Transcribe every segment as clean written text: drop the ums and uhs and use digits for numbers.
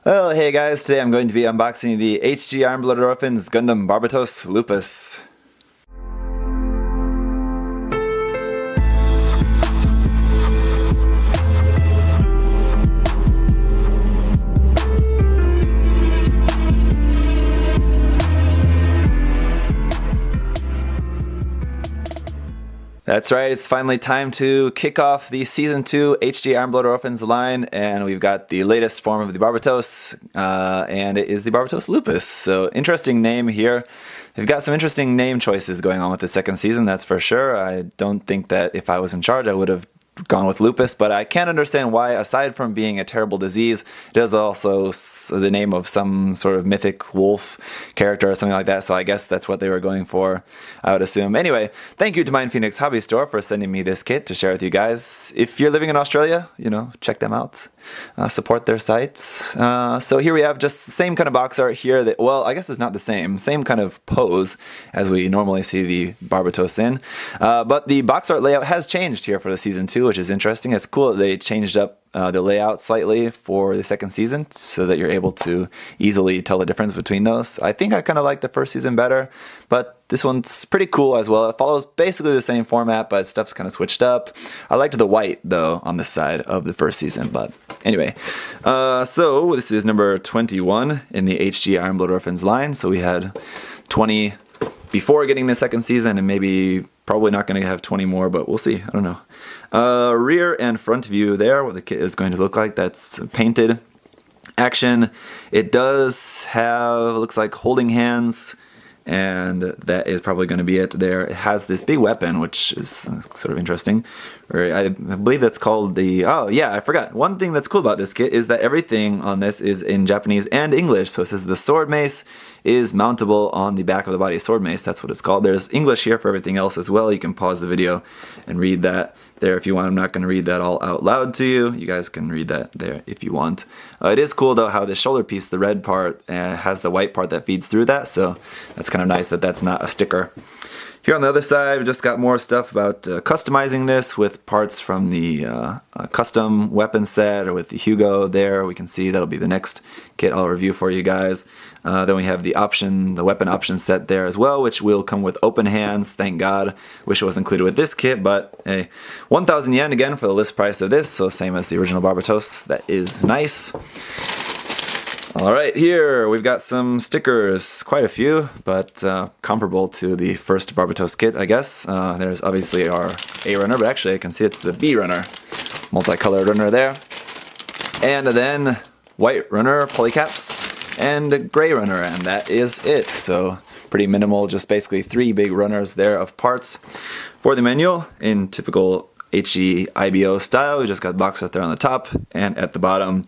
Well, hey guys, today I'm going to be unboxing the HG Iron-Blooded Orphans Gundam Barbatos Lupus. That's right, it's finally time to kick off the Season 2 HG Iron-Blooded Orphans line, and we've got the latest form of the Barbatos, and it is the Barbatos Lupus. So, interesting name here. They've got some interesting name choices going on with the second season, that's for sure. I don't think that if I was in charge I would have gone with lupus, but I can't understand why, aside from being a terrible disease, it is also the name of some sort of mythic wolf character or something like that, so I guess that's what they were going for, I would assume. Anyway, thank you to MindFenix Hobby Store for sending me this kit to share with you guys. If you're living in Australia, check them out. Support their sites. So here we have just the same kind of box art here. Well, I guess it's not the same kind of pose as we normally see the Barbatos in. But the box art layout has changed here for the Season 2, which is interesting. It's cool that they changed up the layout slightly for the second season so that you're able to easily tell the difference between those. I think I kind of like the first season better, but this one's pretty cool as well. It follows basically the same format, but stuff's kind of switched up. I liked the white, though, on the side of the first season, but anyway. So this is number 21 in the HG Iron-Blooded Orphans line. So we had 20 before getting the second season, and probably not going to have 20 more, but we'll see. I don't know. Rear and front view there, what the kit is going to look like. That's painted. Action. It does have, looks like holding hands, and that is probably going to be it there. It has this big weapon, which is sort of interesting. I believe that's called the... Oh, yeah, I forgot. One thing that's cool about this kit is that everything on this is in Japanese and English. So it says the sword mace is mountable on the back of the body. Sword mace, that's what it's called. There's English here for everything else as well. You can pause the video and read that there if you want. I'm not going to read that all out loud to you. You guys can read that there if you want. It is cool, though, how the shoulder piece, the red part, has the white part that feeds through that. So that's kind of nice that that's not a sticker. Here on the other side, we just got more stuff about customizing this with parts from the custom weapon set, or with the HGIBO there. We can see that'll be the next kit I'll review for you guys. Then we have the weapon option set there as well, which will come with open hands, thank God. Wish it was included with this kit, but hey, 1,000 yen again for the list price of this, so same as the original Barbatos. That is nice. Alright, here we've got some stickers, quite a few, but comparable to the first Barbatos kit, I guess. There's obviously our A runner, but actually I can see it's the B runner. Multicolored runner there. And then white runner, polycaps, and gray runner, and that is it. So pretty minimal, just basically 3 big runners there of parts. For the manual, in typical HGIBO style, we just got box art there on the top, and at the bottom,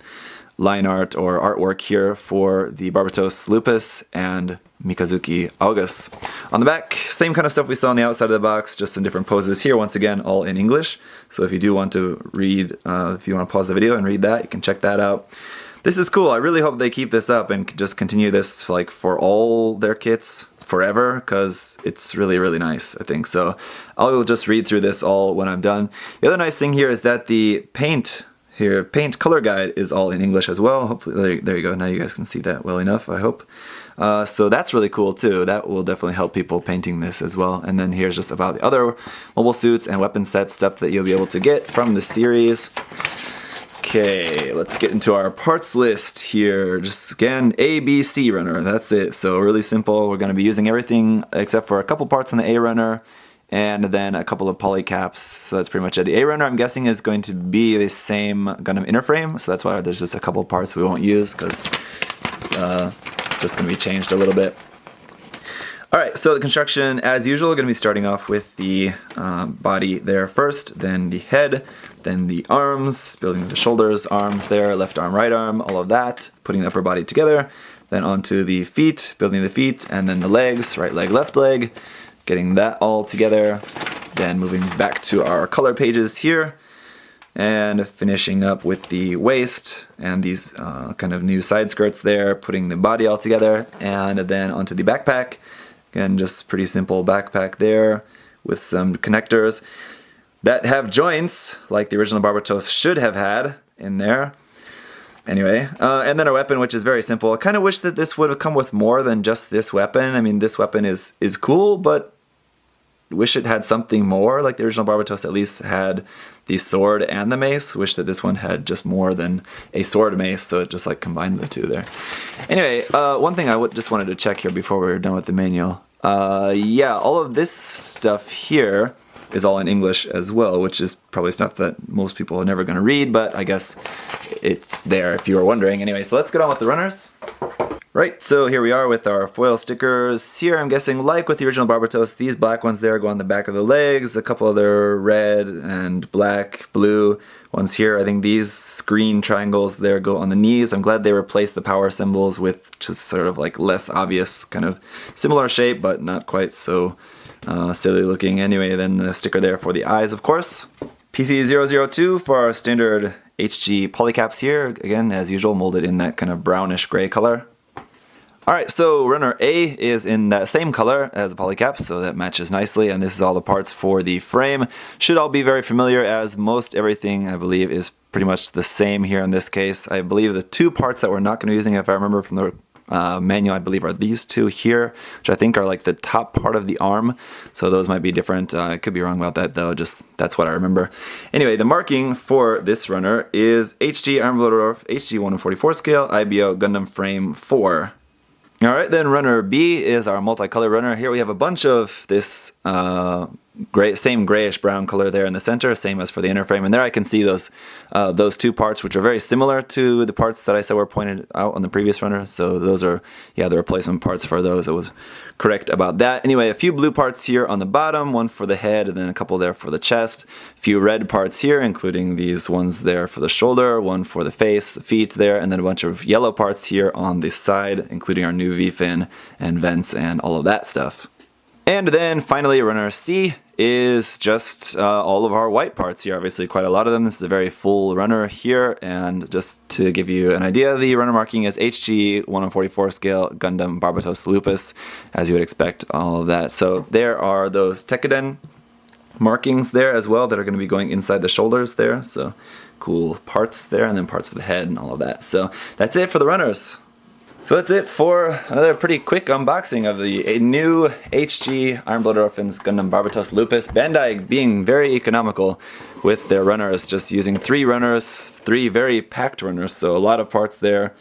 line art or artwork here for the Barbatos Lupus and Mikazuki August. On the back, same kind of stuff we saw on the outside of the box, just some different poses here, once again all in English. So if you do want to read, if you want to pause the video and read that, you can check that out. This is cool. I really hope they keep this up and just continue this like for all their kits forever, because it's really, really nice, I think. So I'll just read through this all when I'm done. The other nice thing here is that the paint color guide is all in English as well. Hopefully, there you go. Now you guys can see that well enough, I hope. So that's really cool too. That will definitely help people painting this as well. And then here's just about the other mobile suits and weapon set stuff that you'll be able to get from the series. Okay, let's get into our parts list here. Just again, A, B, C runner. That's it. So really simple. We're going to be using everything except for a couple parts on the A runner, and then a couple of polycaps, so that's pretty much it. The A runner, I'm guessing, is going to be the same Gundam inner frame, so that's why there's just a couple parts we won't use, because it's just going to be changed a little bit. Alright, so the construction, as usual, going to be starting off with the body there first, then the head, then the arms, building the shoulders, arms there, left arm, right arm, all of that, putting the upper body together, then onto the feet, building the feet, and then the legs, right leg, left leg, getting that all together, then moving back to our color pages here, and finishing up with the waist and these kind of new side skirts there, putting the body all together, and then onto the backpack. Again, just pretty simple backpack there with some connectors that have joints like the original Barbatos should have had in there. Anyway, and then our weapon, which is very simple. I kind of wish that this would have come with more than just this weapon. I mean, this weapon is cool, but wish it had something more. Like the original Barbatos at least had the sword and the mace. Wish that this one had just more than a sword mace, so it just like combined the two there. Anyway, one thing I just wanted to check here before we were done with the manual. Yeah, all of this stuff here is all in English as well, which is probably stuff that most people are never going to read, but I guess it's there if you were wondering. Anyway, so let's get on with the runners. Right, so here we are with our foil stickers. Here, I'm guessing, like with the original Barbatos, these black ones there go on the back of the legs, a couple other red and black, blue ones here. I think these green triangles there go on the knees. I'm glad they replaced the power symbols with just sort of like less obvious, kind of similar shape, but not quite so silly looking. Anyway, then the sticker there for the eyes, of course. PC002 for our standard HG polycaps here. Again, as usual, molded in that kind of brownish gray color. Alright, so runner A is in that same color as the polycap, so that matches nicely, and this is all the parts for the frame. Should all be very familiar, as most everything, I believe, is pretty much the same here in this case. I believe the two parts that we're not going to be using, if I remember from the manual, I believe are these two here, which I think are like the top part of the arm, so those might be different. I could be wrong about that though, just that's what I remember. Anyway, the marking for this runner is HG Iron-Blooded Orphans, HG 1/44 scale, IBO Gundam Frame 4. Alright, then runner B is our multicolor runner. Here we have a bunch of this same grayish brown color there in the center, same as for the inner frame. And there I can see those two parts, which are very similar to the parts that I said were pointed out on the previous runner. So those are, yeah, the replacement parts for those. I was correct about that. Anyway, a few blue parts here on the bottom, one for the head, and then a couple there for the chest. A few red parts here, including these ones there for the shoulder, one for the face, the feet there, and then a bunch of yellow parts here on the side, including our new V-fin and vents and all of that stuff. And then finally, runner C is just all of our white parts here. Obviously, quite a lot of them. This is a very full runner here. And just to give you an idea, the runner marking is HG 1/44 scale Gundam Barbatos Lupus, as you would expect, all of that. So there are those Tekiden markings there as well that are going to be going inside the shoulders there. So cool parts there, and then parts for the head and all of that. So that's it for the runners. So that's it for another pretty quick unboxing of the new HG Iron-Blooded Orphans Gundam Barbatos Lupus. Bandai being very economical with their runners, just using 3 runners, 3 very packed runners, so a lot of parts there,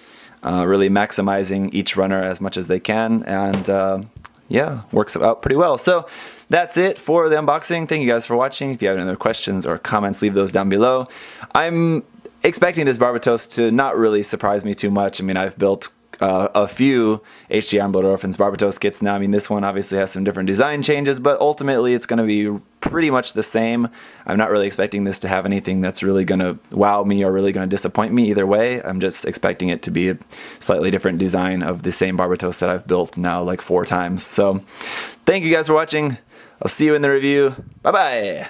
really maximizing each runner as much as they can, and yeah, works out pretty well. So that's it for the unboxing. Thank you guys for watching. If you have any other questions or comments, leave those down below. I'm expecting this Barbatos to not really surprise me too much. I mean, I've built a few HG Iron-Blooded Orphans Barbatos kits now. I mean, this one obviously has some different design changes, but ultimately it's going to be pretty much the same. I'm not really expecting this to have anything that's really going to wow me or really going to disappoint me either way. I'm just expecting it to be a slightly different design of the same Barbatos that I've built now like 4 times. So thank you guys for watching. I'll see you in the review. Bye-bye!